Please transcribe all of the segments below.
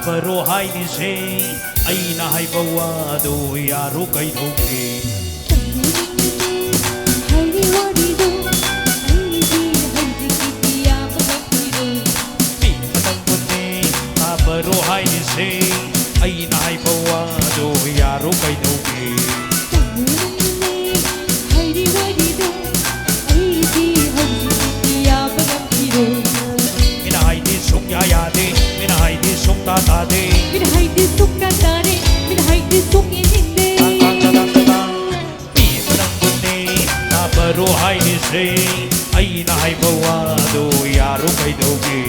ꯇꯥꯕꯔꯣ ꯍꯥꯏꯔꯤꯁꯦ ꯑꯩꯅ ꯍꯥꯏꯕ ꯋꯥꯗꯣ ꯌꯥꯔꯣ ꯀꯩꯗꯧꯒꯦ ꯍꯥꯏꯔꯤ ꯋꯥꯔꯤꯗꯣ ꯑꯩꯗꯤ ꯍꯧꯖꯤꯛꯀꯤꯗꯤ ꯌꯥꯕ ꯉꯝꯈꯤꯔꯣꯏ ꯄꯤꯕ ꯅꯪꯕꯨꯅꯦ ꯇꯥꯕꯔꯣ ꯍꯥꯏꯔꯤꯁꯦ ꯑꯩꯅ ꯍꯥꯏꯕ ꯋꯥꯗꯣ ꯌꯥꯔꯣ ꯀꯩꯗꯧꯒꯦ ꯍꯥꯏꯔꯤ ꯋꯥꯔꯤꯗꯣ ꯑꯩꯗꯤ ꯍꯧꯖꯤꯛꯀꯤꯗꯤ ꯌꯥꯕ ꯉꯝꯈꯤꯔꯣꯏ ꯃꯤꯅ ꯍꯥꯏꯗꯤ ꯁꯨꯡꯌꯥ ꯌꯥꯗꯦ ꯃꯤꯅ ꯍꯥꯏꯗꯤ ꯁꯨꯡꯇꯥ ꯇꯥꯗꯦ ꯃꯤꯅ ꯍꯥꯏꯗꯤ ꯁꯨꯡꯇꯥ ꯇꯥꯗꯦ ꯃꯤꯅ ꯍꯥꯏꯗꯤ ꯁꯨꯡꯏꯅꯤꯡꯗꯦ ꯄꯤꯕ ꯅꯪꯕꯨꯅꯦ ꯇꯥꯕꯔꯣ ꯍꯥꯏꯔꯤꯁꯦ ꯑꯩꯅ ꯍꯥꯏꯕ ꯋꯥꯗꯣ ꯌꯥꯔꯣ ꯀꯩꯗꯧꯒꯦ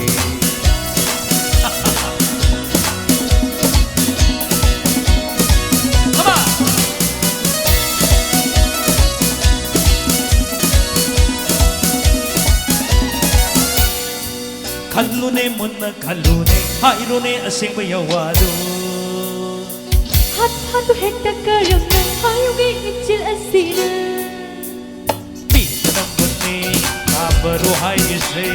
खल्लुने मुन्ना खल्लुने हाइरोने असेंबा यवादो हाथ हाथ हेक्टा करमना हायुगे इचिल असीना पीना मुन्ने ताबरो हाइसे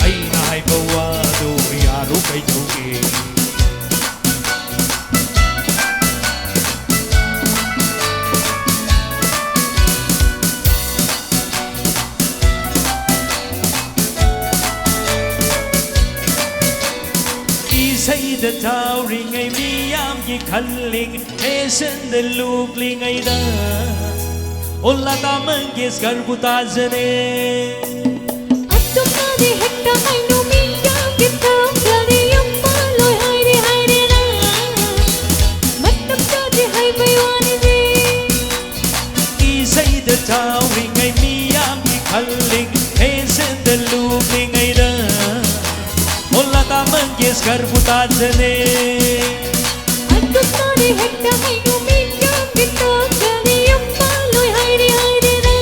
अइना हाइबा वादो यारो कैदोगे Sayda towering ay miyam ki kalling Esen de lukling ay da Ola tamang kis karbutazane Atum na di hekta ay numiyam kita Gani yung paloy hayri hayri na Matam na di hay baywani di Sayda towering ay miyam ki kalling Esen de lukling ay da Ola tamang kis karbutazane Atum na di hekta ay numiyam kita Gani yung paloy hayri hayri na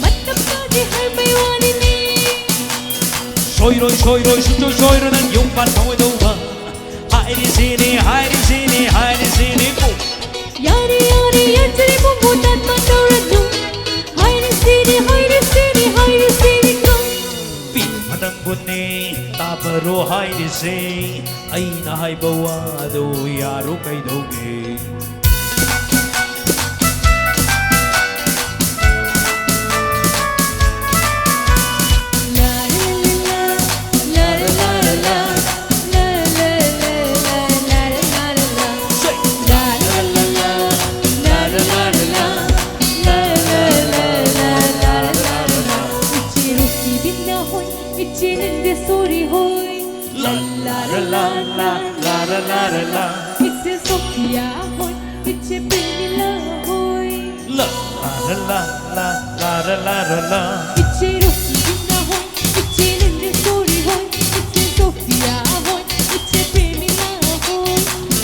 Matam na di hay baywani di Soyroy soyroy sucho soyronan yung pantaway dawa Hayri sini ko Yari yari yanjari mumutat matawradu Hayri sini ko Pimadang bunni tabaro hayri se Ay na hay bawado yaro kay doge La la la la la la la la la It's a Sophia hoy, it's a Pamela hoy. La la la la la la la la la It's a Rosina hoy, it's a Linda Story hoy, it's a Sophia hoy, it's a Pamela hoy.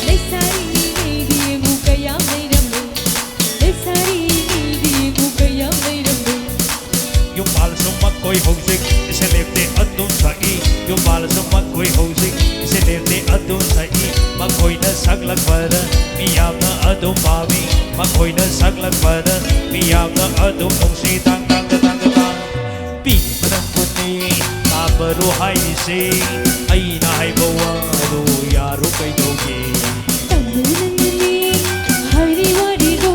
They sari di mukaya mayramu, they sari di mukaya mayramu. Yung palso makoy hosik iselebte adun sai Yung palso makoy hosik iselebte adun sai Makoy na saglag para miyam na adun pawi Makoy na saglag para miyam na adun kong sitang tang tang tang Pi manang puti tabaro hay si ay na hay bawado yaro kay doge Tangunani, hari warido,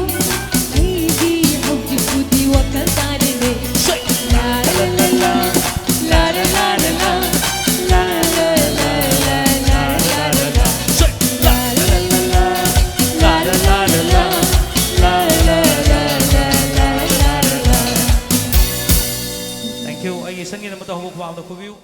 ay di hauji kuti wakal tarine. La la la la, la la la la la, la la la la la la la la, la la la la, la la la la la, la la la la la la la. Thank you. Ay isang ina mo ito humukha ako na kubiw.